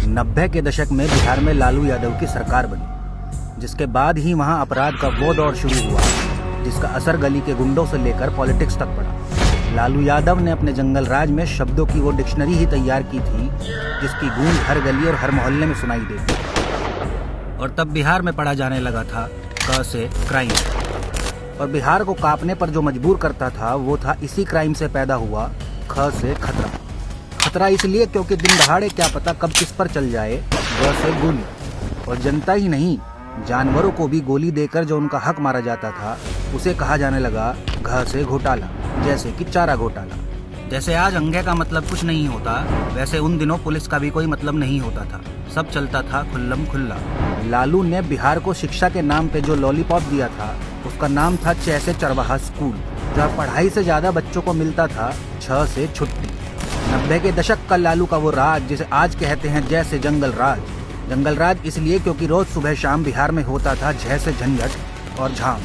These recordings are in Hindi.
90 के दशक में बिहार में लालू यादव की सरकार बनी, जिसके बाद ही वहां अपराध का वो दौर शुरू हुआ जिसका असर गली के गुंडों से लेकर पॉलिटिक्स तक पड़ा। लालू यादव ने अपने जंगल राज में शब्दों की वो डिक्शनरी ही तैयार की थी जिसकी गूंज हर गली और हर मोहल्ले में सुनाई देती। और तब बिहार में पढ़ा जाने लगा था क से क्राइम, और बिहार को कांपने पर जो मजबूर करता था वो था इसी क्राइम से पैदा हुआ ख से खतरा। खतरा इसलिए क्योंकि दिन दहाड़े क्या पता कब किस पर चल जाए, ग से गोली। और जनता ही नहीं, जानवरों को भी गोली देकर जो उनका हक मारा जाता था उसे कहा जाने लगा घ से घोटाला, जैसे कि चारा घोटाला। जैसे आज अंगे का मतलब कुछ नहीं होता, वैसे उन दिनों पुलिस का भी कोई मतलब नहीं होता था, सब चलता था खुल्लम खुल्ला। लालू ने बिहार को शिक्षा के नाम पे जो लॉलीपॉप दिया था उसका नाम था 6 से चरवाहा स्कूल, जहाँ पढ़ाई से ज्यादा बच्चों को मिलता था 6 से छुट्टी। 90 के दशक का लालू का वो राज जिसे आज कहते हैं जैसे जंगल राज। जंगल राज इसलिए क्योंकि रोज सुबह शाम बिहार में होता था झ से झंझट और झाम।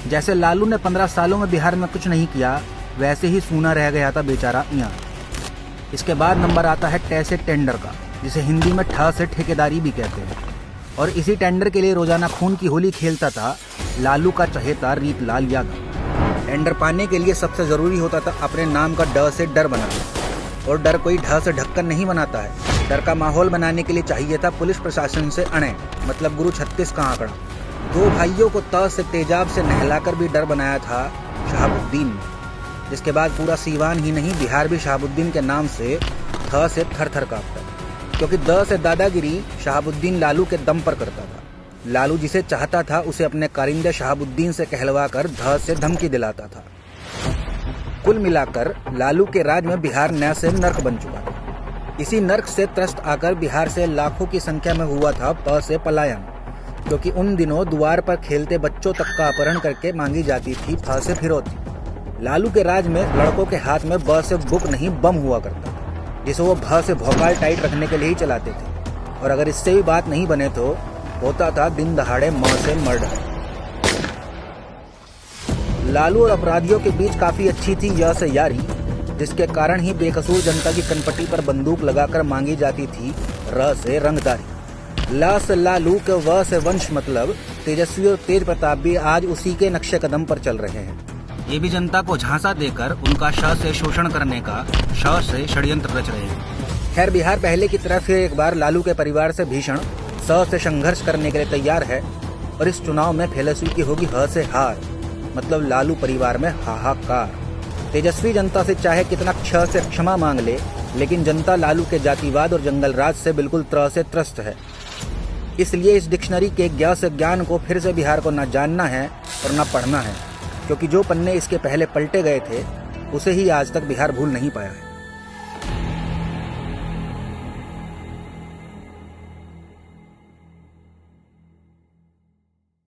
जैसे लालू ने 15 सालों में बिहार में कुछ नहीं किया, वैसे ही सूना रह गया था बेचारा यहाँ। इसके बाद नंबर आता है ट से टेंडर का, जिसे हिंदी में ठ से ठेकेदारी भी कहते हैं। और इसी टेंडर के लिए रोजाना खून की होली खेलता था लालू का चहेता रीतलाल यादव। टेंडर पाने के लिए सबसे जरूरी होता था अपने नाम का ड से डर बनाना, और डर कोई ढ से ढक्कन नहीं बनाता है। डर का माहौल बनाने के लिए चाहिए था पुलिस प्रशासन से अणे, मतलब गुरु 36 का आंकड़ा। 2 भाइयों को त से तेजाब से नहलाकर भी डर बनाया था शहाबुद्दीन ने, जिसके बाद पूरा सीवान ही नहीं बिहार भी शहाबुद्दीन के नाम से थ से थर थर कांपता, क्योंकि द से दादागिरी शहाबुद्दीन लालू के दम पर करता था। लालू जिसे चाहता था उसे अपने कारिंदे शहाबुद्दीन से कहलवाकर ध से धमकी दिलाता था। कुल मिलाकर लालू के राज में बिहार नया से नर्क बन चुका था। इसी नर्क से त्रस्त आकर बिहार से लाखों की संख्या में हुआ था प से पलायन, क्योंकि उन दिनों द्वार पर खेलते बच्चों तक का अपहरण करके मांगी जाती थी फ से फिरौती। लालू के राज में लड़कों के हाथ में ब से बुक नहीं बम हुआ करता था, जिसे वो भ से भौकाल टाइट रखने के लिए ही चलाते थे। और अगर इससे भी बात नहीं बने तो होता था दिन दहाड़े म से मर्डर। लालू और अपराधियों के बीच काफी अच्छी थी य से यारी, जिसके कारण ही बेकसूर जनता की कनपटी पर बंदूक लगाकर मांगी जाती थी र से रंगदारी। ला से लालू के व से वंश मतलब तेजस्वी और तेज प्रताप भी आज उसी के नक्शे कदम पर चल रहे हैं। ये भी जनता को झांसा देकर उनका श से शोषण करने का श से षड्यंत्र रच रहे हैं। खैर, बिहार पहले की तरह फिर एक बार लालू के परिवार से भीषण स से संघर्ष करने के लिए तैयार है, और इस चुनाव में फैलसूई की होगी ह से हार, मतलब लालू परिवार में हाहाकार। तेजस्वी जनता से चाहे कितना क्ष से क्षमा मांग ले, लेकिन जनता लालू के जातिवाद और जंगल राज से बिल्कुल त्र से त्रस्त है। इसलिए इस डिक्शनरी के ज्ञ से ज्ञान को फिर से बिहार को न जानना है और न पढ़ना है, क्योंकि जो पन्ने इसके पहले पलटे गए थे उसे ही आज तक बिहार भूल नहीं पाया है।